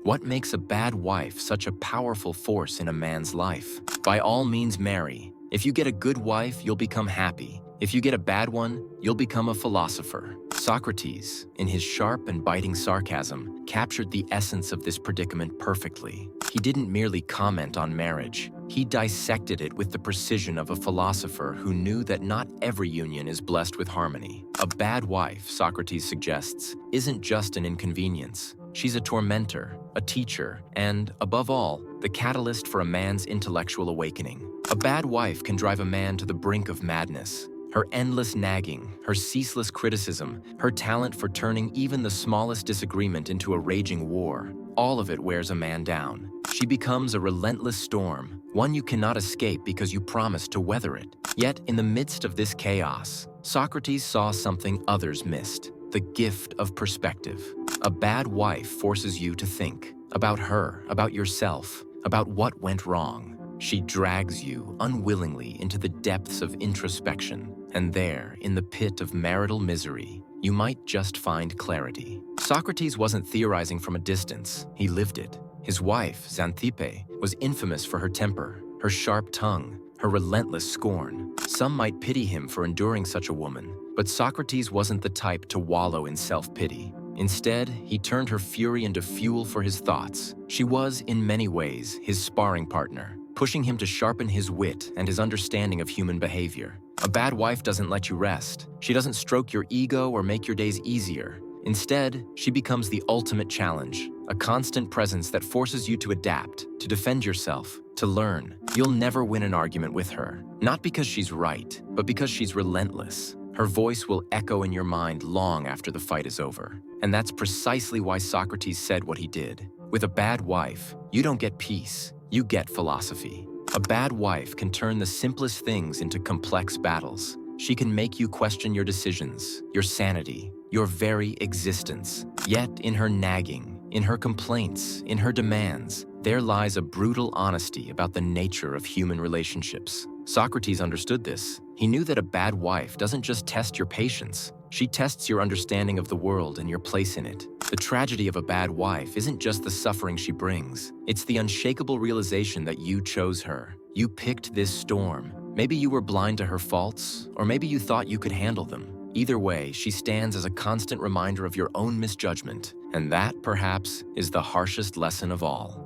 What makes a bad wife such a powerful force in a man's life? By all means marry. If you get a good wife, you'll become happy. If you get a bad one, you'll become a philosopher. Socrates, in his sharp and biting sarcasm, captured the essence of this predicament perfectly. He didn't merely comment on marriage. He dissected it with the precision of a philosopher who knew that not every union is blessed with harmony. A bad wife, Socrates suggests, isn't just an inconvenience. She's a tormentor, a teacher, and, above all, the catalyst for a man's intellectual awakening. A bad wife can drive a man to the brink of madness. Her endless nagging, her ceaseless criticism, her talent for turning even the smallest disagreement into a raging war, all of it wears a man down. She becomes a relentless storm, one you cannot escape because you promised to weather it. Yet, in the midst of this chaos, Socrates saw something others missed: the gift of perspective. A bad wife forces you to think about her, about yourself, about what went wrong. She drags you unwillingly into the depths of introspection, and there, in the pit of marital misery, you might just find clarity. Socrates wasn't theorizing from a distance, he lived it. His wife, Xanthippe, was infamous for her temper, her sharp tongue, her relentless scorn. Some might pity him for enduring such a woman, but Socrates wasn't the type to wallow in self-pity. Instead, he turned her fury into fuel for his thoughts. She was, in many ways, his sparring partner, pushing him to sharpen his wit and his understanding of human behavior. A bad wife doesn't let you rest. She doesn't stroke your ego or make your days easier. Instead, she becomes the ultimate challenge, a constant presence that forces you to adapt, to defend yourself, to learn. You'll never win an argument with her, not because she's right, but because she's relentless. Her voice will echo in your mind long after the fight is over. And that's precisely why Socrates said what he did. With a bad wife, you don't get peace, you get philosophy. A bad wife can turn the simplest things into complex battles. She can make you question your decisions, your sanity, your very existence. Yet in her nagging, in her complaints, in her demands, there lies a brutal honesty about the nature of human relationships. Socrates understood this. He knew that a bad wife doesn't just test your patience, she tests your understanding of the world and your place in it. The tragedy of a bad wife isn't just the suffering she brings, it's the unshakable realization that you chose her. You picked this storm. Maybe you were blind to her faults, or maybe you thought you could handle them. Either way, she stands as a constant reminder of your own misjudgment, and that, perhaps, is the harshest lesson of all.